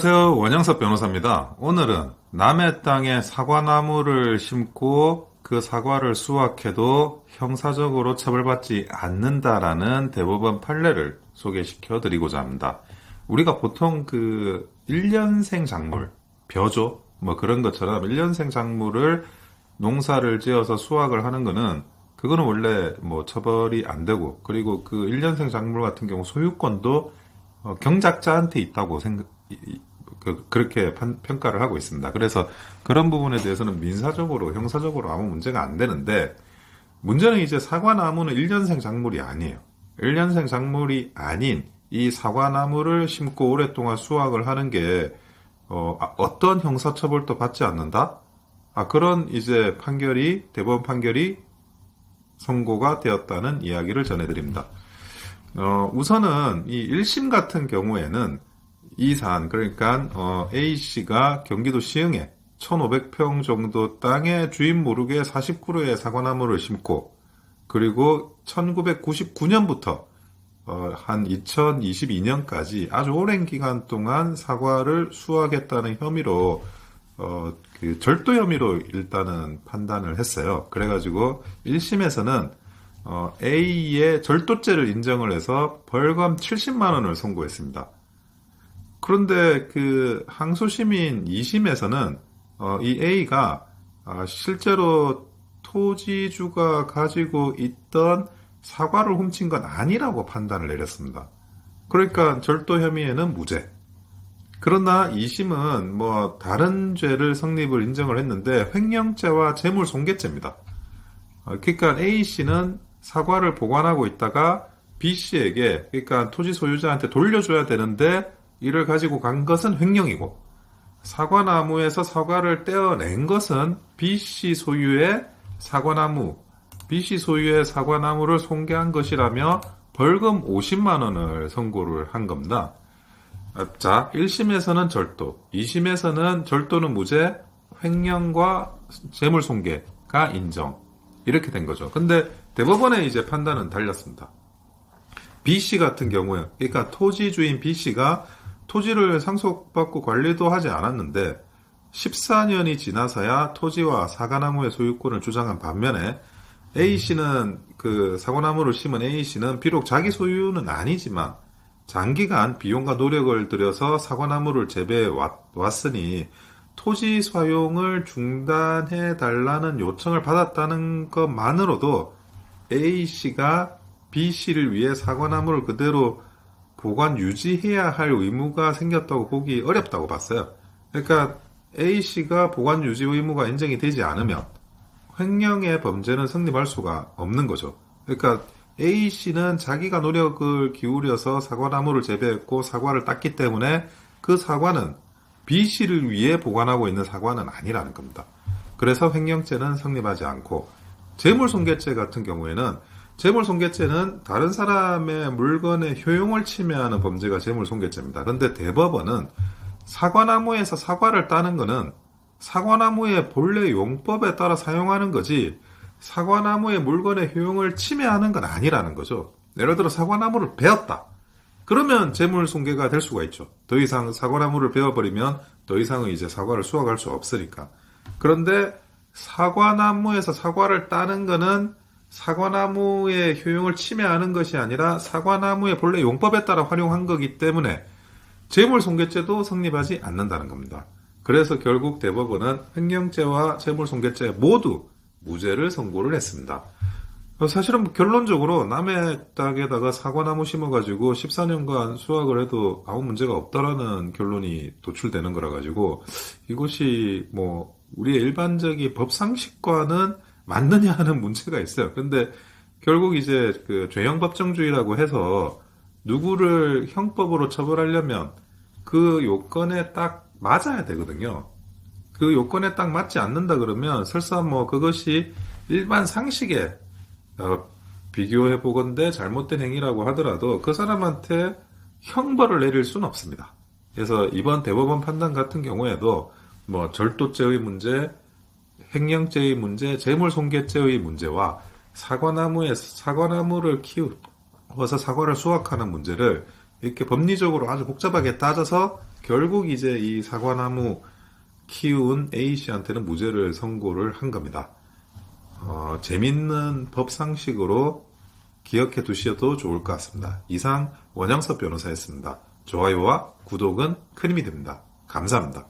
안녕하세요. 원영섭 변호사입니다. 오늘은 남의 땅에 사과나무를 심고 그 사과를 수확해도 형사적으로 처벌받지 않는다라는 대법원 판례를 소개시켜 드리고자 합니다. 우리가 보통 그 1년생 작물, 벼조, 뭐 그런 것처럼 1년생 작물을 농사를 지어서 수확을 하는 거는 그거는 원래 뭐 처벌이 안 되고, 그리고 그 1년생 작물 같은 경우 소유권도 경작자한테 있다고 그렇게 평가를 하고 있습니다. 그래서 그런 부분에 대해서는 민사적으로, 형사적으로 아무 문제가 안 되는데, 문제는 이제 사과나무는 1년생 작물이 아니에요. 1년생 작물이 아닌 이 사과나무를 심고 오랫동안 수확을 하는 게, 어떤 형사처벌도 받지 않는다? 그런 이제 대법원 판결이 선고가 되었다는 이야기를 전해드립니다. 우선은 이 1심 같은 경우에는 이 사안, 그러니까 A씨가 경기도 시흥에 1500평 정도 땅에 주인 모르게 49그루의 사과나무를 심고, 그리고 1999년부터 한 2022년까지 아주 오랜 기간 동안 사과를 수확했다는 혐의로 그 절도 혐의로 일단은 판단을 했어요. 그래가지고 1심에서는 A의 절도죄를 인정을 해서 벌금 70만 원을 선고했습니다. 그런데 그 항소심인 2심에서는 이 A가 실제로 토지주가 가지고 있던 사과를 훔친 건 아니라고 판단을 내렸습니다. 그러니까 절도 혐의에는 무죄. 그러나 2심은 뭐 다른 죄를 성립을 인정을 했는데 횡령죄와 재물손괴죄입니다. 그러니까 A씨는 사과를 보관하고 있다가 B씨에게, 그러니까 토지 소유자한테 돌려줘야 되는데 이를 가지고 간 것은 횡령이고, 사과나무에서 사과를 떼어낸 것은 B씨 소유의 사과나무를 손괴한 것이라며 벌금 50만 원을 선고를 한 겁니다. 자, 1심에서는 절도, 2심에서는 절도는 무죄, 횡령과 재물손괴가 인정. 이렇게 된 거죠. 근데 대법원의 이제 판단은 달렸습니다. B씨 같은 경우에, 그러니까 토지주인 B씨가 토지를 상속받고 관리도 하지 않았는데 14년이 지나서야 토지와 사과나무의 소유권을 주장한 반면에, A씨는 그 사과나무를 심은 A씨는 비록 자기 소유는 아니지만 장기간 비용과 노력을 들여서 사과나무를 재배해 왔으니 토지 사용을 중단해 달라는 요청을 받았다는 것만으로도 A씨가 B씨를 위해 사과나무를 그대로 보관 유지해야 할 의무가 생겼다고 보기 어렵다고 봤어요. 그러니까 A씨가 보관 유지 의무가 인정이 되지 않으면 횡령의 범죄는 성립할 수가 없는 거죠. 그러니까 A씨는 자기가 노력을 기울여서 사과나무를 재배했고 사과를 땄기 때문에 그 사과는 B씨를 위해 보관하고 있는 사과는 아니라는 겁니다. 그래서 횡령죄는 성립하지 않고, 재물손괴죄 같은 경우에는, 재물손괴죄는 다른 사람의 물건의 효용을 침해하는 범죄가 재물손괴죄입니다. 그런데 대법원은 사과나무에서 사과를 따는 거는 사과나무의 본래 용법에 따라 사용하는 거지 사과나무의 물건의 효용을 침해하는 건 아니라는 거죠. 예를 들어 사과나무를 베었다. 그러면 재물손괴가 될 수가 있죠. 더 이상 사과나무를 베어버리면 더 이상은 이제 사과를 수확할 수 없으니까. 그런데 사과나무에서 사과를 따는 거는 사과나무의 효용을 침해하는 것이 아니라 사과나무의 본래 용법에 따라 활용한 거기 때문에 재물손괴죄도 성립하지 않는다는 겁니다. 그래서 결국 대법원은 횡령죄와 재물손괴죄 모두 무죄를 선고를 했습니다. 사실은 결론적으로 남의 땅에다가 사과나무 심어가지고 14년간 수확을 해도 아무 문제가 없다라는 결론이 도출되는 거라 가지고 이것이 뭐 우리의 일반적인 법상식과는 맞느냐 하는 문제가 있어요. 근데 결국 이제 그 죄형 법정주의라고 해서 누구를 형법으로 처벌하려면 그 요건에 딱 맞아야 되거든요. 그 요건에 딱 맞지 않는다 그러면 설사 뭐 그것이 일반 상식에 비교해 보건대 잘못된 행위라고 하더라도 그 사람한테 형벌을 내릴 수는 없습니다. 그래서 이번 대법원 판단 같은 경우에도 뭐 절도죄의 문제, 횡령죄의 문제, 재물손괴죄의 문제와 사과나무를 키워서 사과를 수확하는 문제를 이렇게 법리적으로 아주 복잡하게 따져서 결국 이제 이 사과나무 키운 A씨한테는 무죄를 선고를 한 겁니다. 재밌는 법상식으로 기억해 두셔도 좋을 것 같습니다. 이상 원영섭 변호사였습니다. 좋아요와 구독은 큰 힘이 됩니다. 감사합니다.